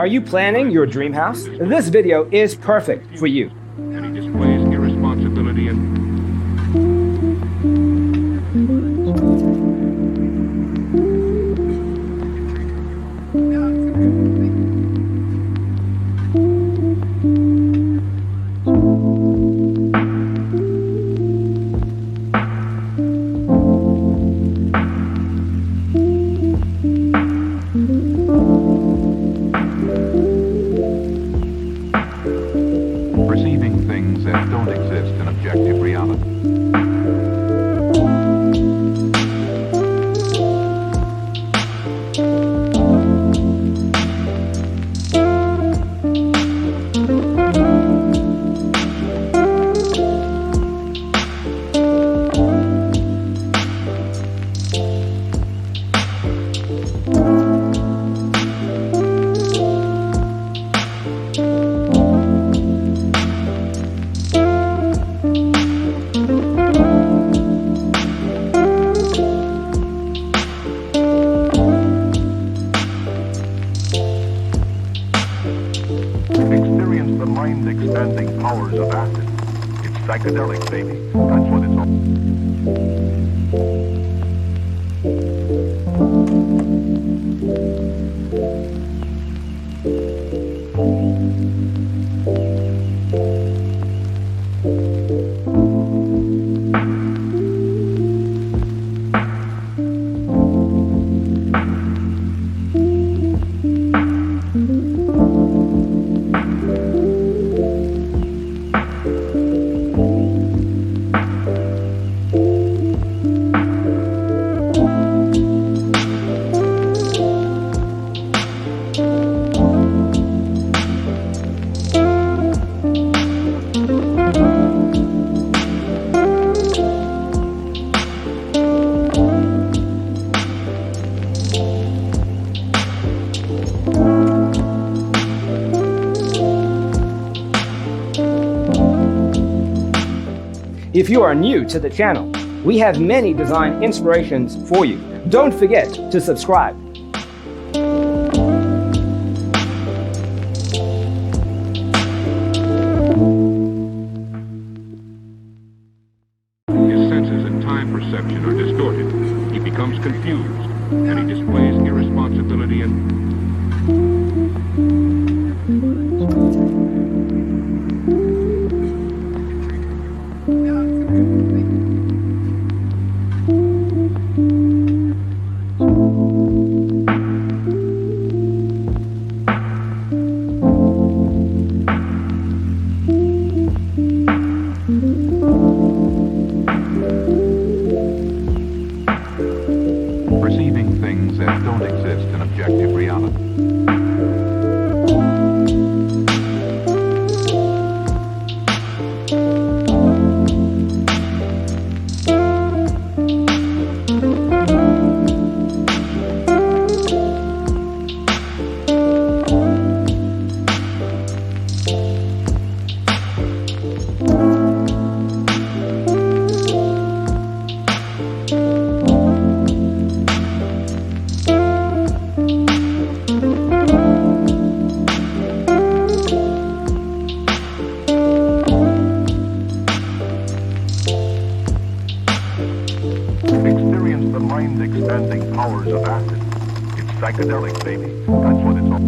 Are you planning your dream house? This video is perfect for you. And he displays irresponsibility and perceiving things that don't exist in objective reality. Experience the mind-expanding powers of acid. It's psychedelic, baby. That's what it's all. If you are new to the channel, we have many design inspirations for you. Don't forget to subscribe. His senses and time perception are distorted. He becomes confused, and he displays irresponsibility and perceiving things that don't exist in objective reality. Experience the mind-expanding powers of acid. It's psychedelic, baby. That's what it's all.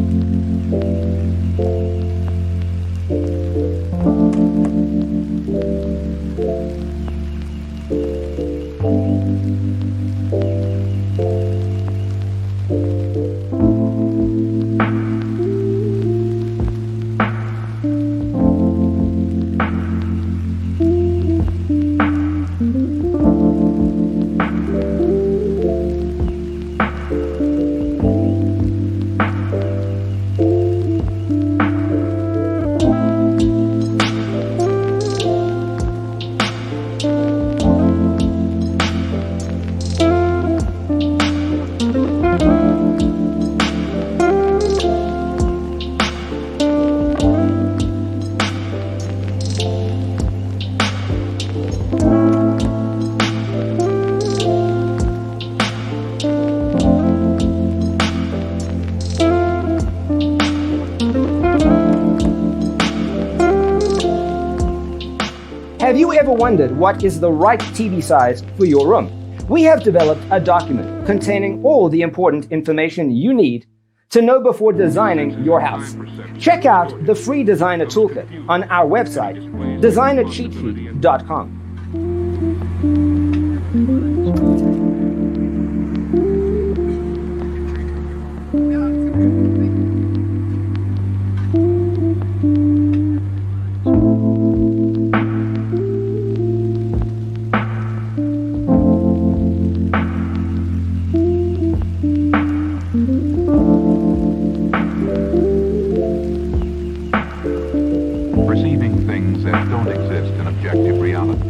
Have you ever wondered what is the right TV size for your room? We have developed a document containing all the important information you need to know before designing your house. Check out the free designer toolkit on our website, designercheatsheet.com. Perceiving things that don't exist in objective reality.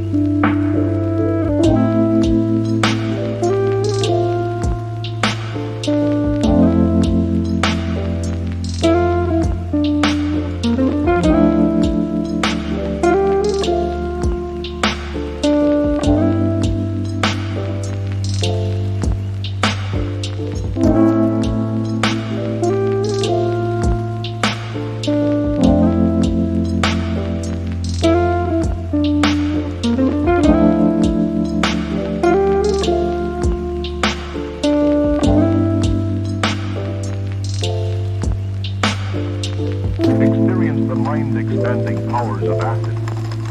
Experience the mind-expanding powers of acid.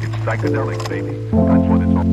It's psychedelic, baby. That's what it's all.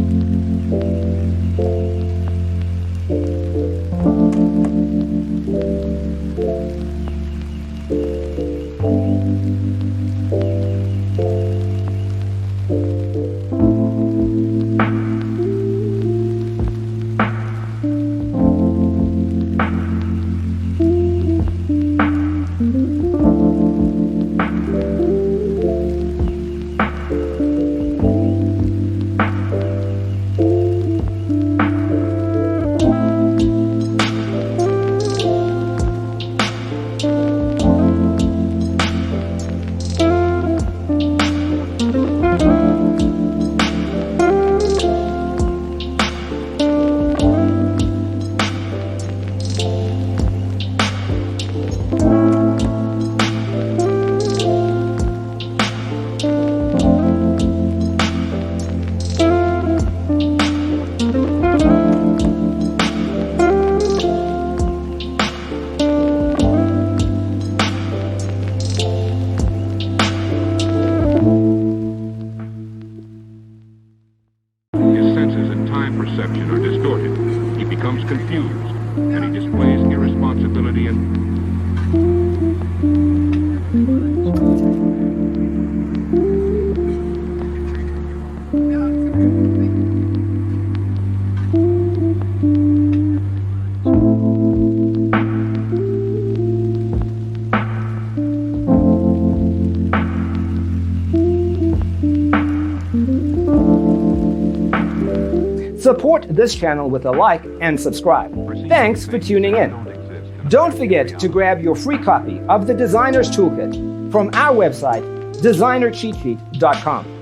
His senses and time perception are distorted. He becomes confused, and he displays irresponsibility and Support this channel with a like and subscribe. Thanks for tuning in. Don't forget to grab your free copy of the Designer's Toolkit from our website, designercheatsheet.com.